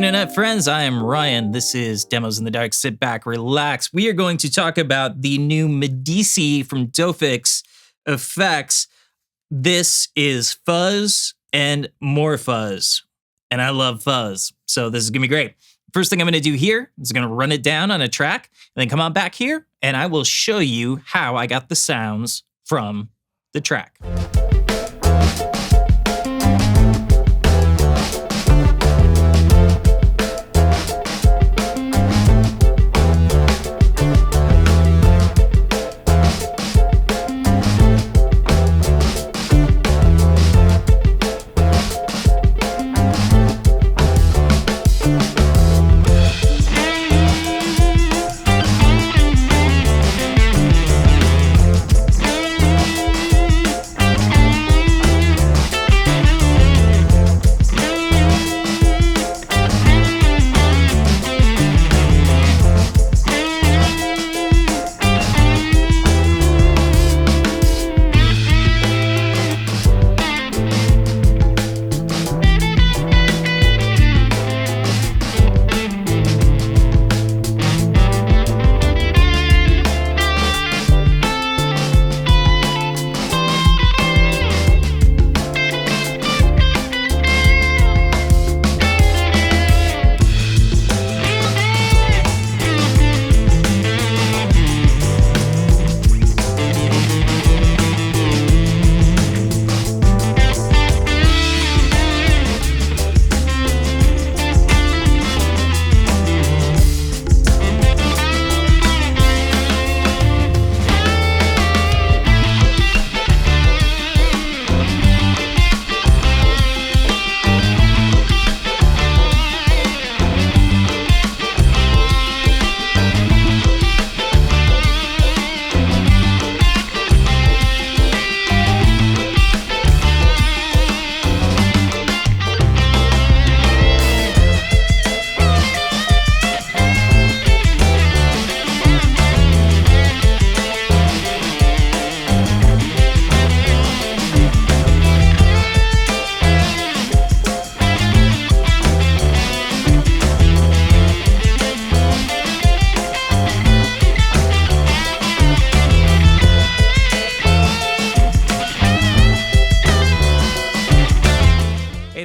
internet friends, I am Ryan. This is Demos in the Dark. Sit back, relax. We are going to talk about the new Medici from Dophix effects. This is fuzz and more fuzz. And I love fuzz, so this is gonna be great. First thing I'm gonna do here is gonna run it down on a track, and then come on back here, and I will show you how I got the sounds from the track.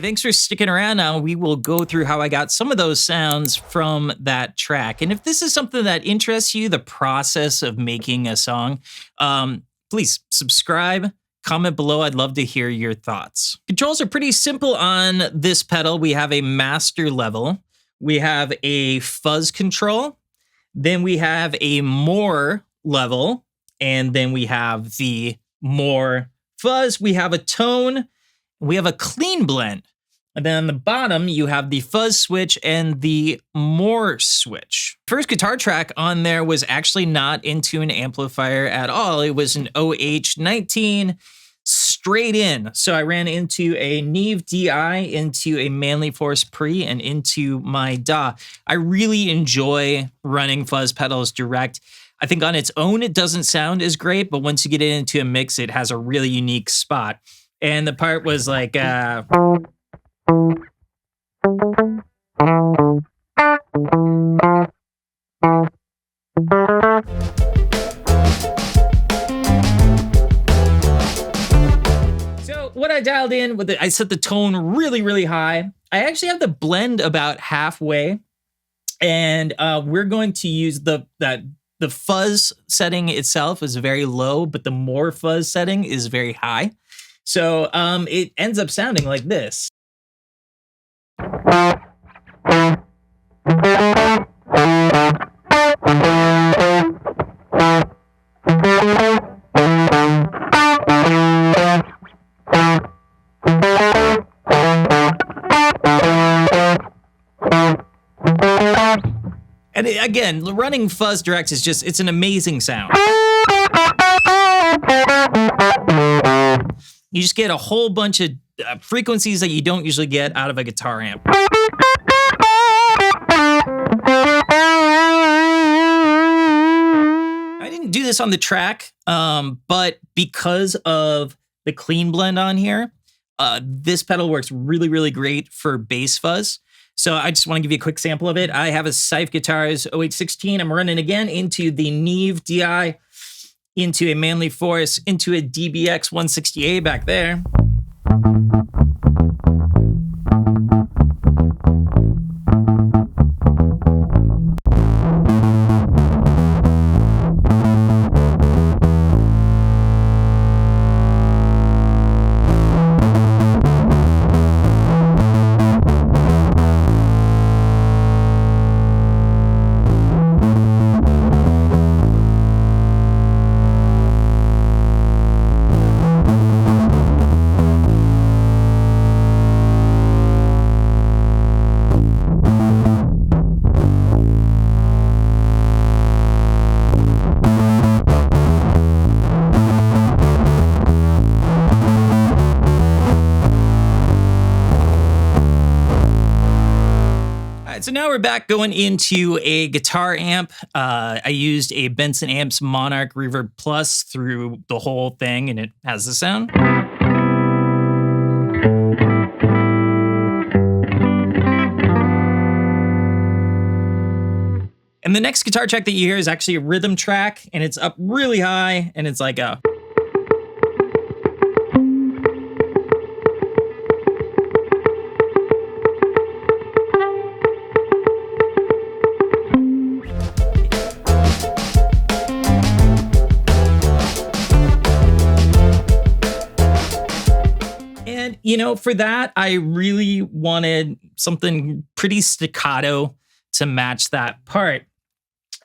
Thanks for sticking around. Now we will go through how I got some of those sounds from that track. And if this is something that interests you, the process of making a song, please subscribe, comment below. I'd love to hear your thoughts. Controls are pretty simple on this pedal. We have a master level. We have a fuzz control. Then we have a more level. And then we have the more fuzz. We have a tone. We have a clean blend. And then on the bottom, you have the fuzz switch and the more switch. First guitar track on there was actually not into an amplifier at all. It was an OH19 straight in. So I ran into a Neve DI, into a Manly Force Pre, and into my DAW. I really enjoy running fuzz pedals direct. I think on its own, it doesn't sound as great, but once you get it into a mix, it has a really unique spot. And the part was like, so what I dialed in with it, I set the tone really, really high. I actually have the blend about halfway, and we're going to use the fuzz setting itself is very low, but the more fuzz setting is very high. So it ends up sounding like this. And again, running fuzz direct is just, it's an amazing sound. You just get a whole bunch of frequencies that you don't usually get out of a guitar amp. I didn't do this on the track, but because of the clean blend on here, this pedal works really, really great for bass fuzz. So I just want to give you a quick sample of it. I have a Scythe Guitars 0816. I'm running again into the Neve DI, into a Manly Force, into a DBX 160A back there. So now we're back going into a guitar amp. I used a Benson Amps Monarch Reverb Plus through the whole thing, and it has the sound. And the next guitar track that you hear is actually a rhythm track, and it's up really high, and it's like a... You know, for that, I really wanted something pretty staccato to match that part.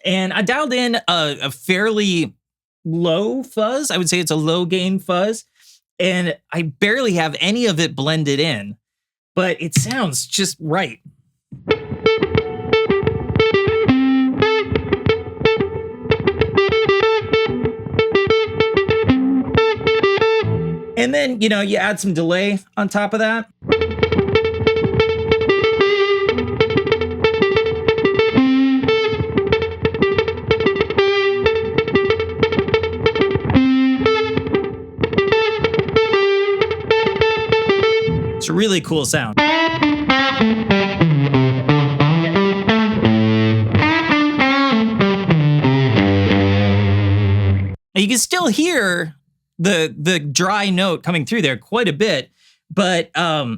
And I dialed in a fairly low fuzz. I would say it's a low gain fuzz. And I barely have any of it blended in, but it sounds just right. And then, you know, you add some delay on top of that. It's a really cool sound. Now you can still hear the dry note coming through there quite a bit, but I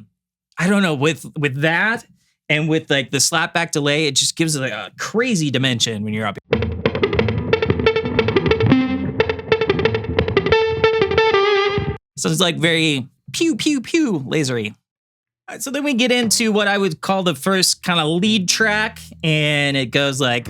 don't know, with that and with like the slapback delay, it just gives it like a crazy dimension when you're up here. So it's like very pew pew pew lasery. All right, so then we get into what I would call the first kind of lead track, and it goes like...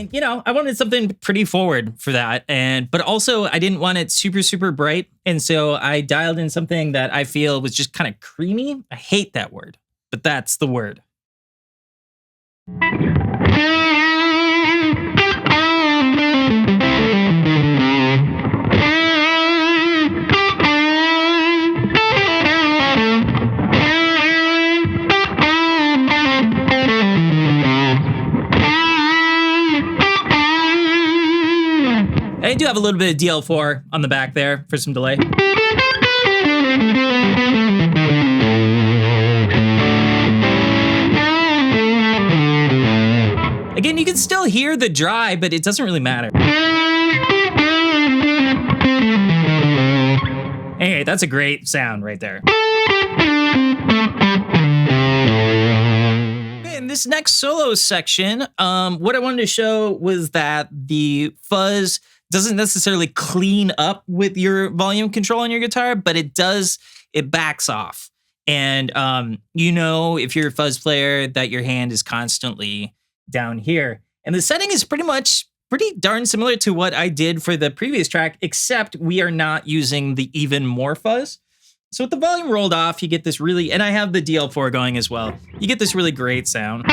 You know, I wanted something pretty forward for that, but also I didn't want it super, super bright. And so I dialed in something that I feel was just kind of creamy. I hate that word, but that's the word. I do have a little bit of DL4 on the back there for some delay. Again, you can still hear the dry, but it doesn't really matter. Anyway, that's a great sound right there. In this next solo section, what I wanted to show was that the fuzz doesn't necessarily clean up with your volume control on your guitar, but it backs off. And you know, if you're a fuzz player, that your hand is constantly down here. And the setting is pretty darn similar to what I did for the previous track, except we are not using the even more fuzz. So with the volume rolled off, you get this really, and I have the DL4 going as well, you get this really great sound.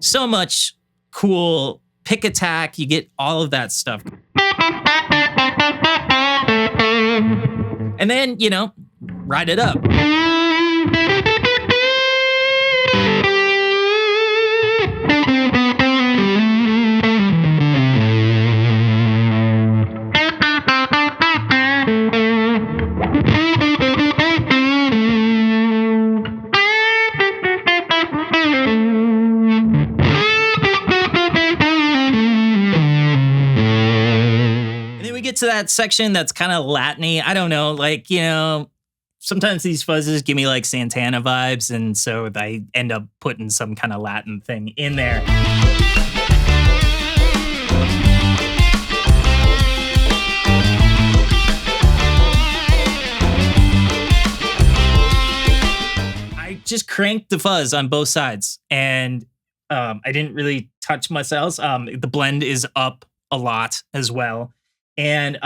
So much cool pick attack. You get all of that stuff. And then, you know, ride it up. To that section that's kind of Latin-y. I don't know, like, you know, sometimes these fuzzes give me like Santana vibes, and so I end up putting some kind of Latin thing in there. I just cranked the fuzz on both sides, and I didn't really touch myself. The blend is up a lot as well. And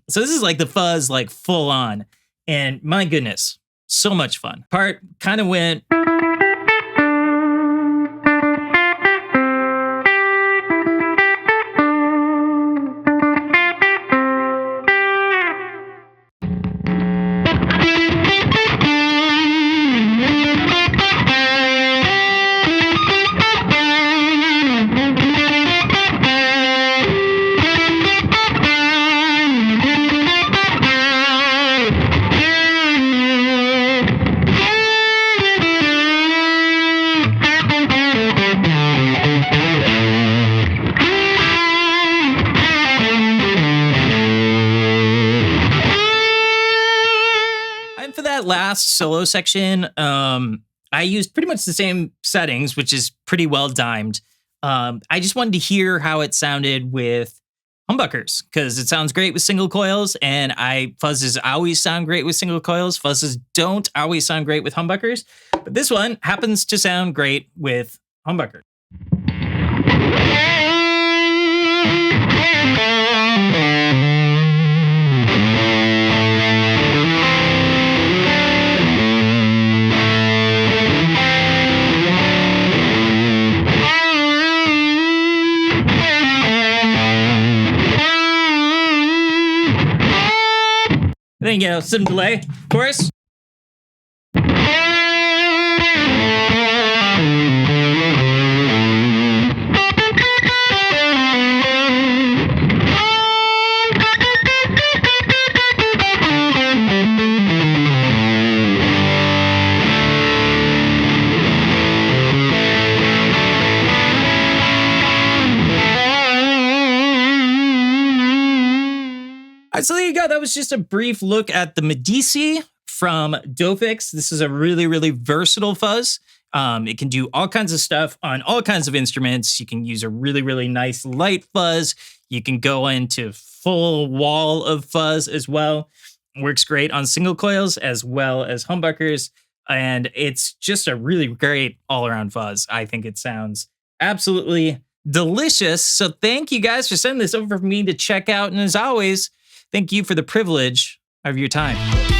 so this is like the fuzz, like full on. And my goodness, so much fun. Part kind of went. Last solo section, I used pretty much the same settings, which is pretty well dimed. I just wanted to hear how it sounded with humbuckers, because it sounds great with single coils, and fuzzes always sound great with single coils. Fuzzes don't always sound great with humbuckers, but this one happens to sound great with humbuckers. Then, you know, some delay, of course. So there you go. That was just a brief look at the Medici from Dophix. This is a really, really versatile fuzz. It can do all kinds of stuff on all kinds of instruments. You can use a really, really nice light fuzz. You can go into full wall of fuzz as well. Works great on single coils as well as humbuckers. And it's just a really great all-around fuzz. I think it sounds absolutely delicious. So thank you guys for sending this over for me to check out. And as always, thank you for the privilege of your time.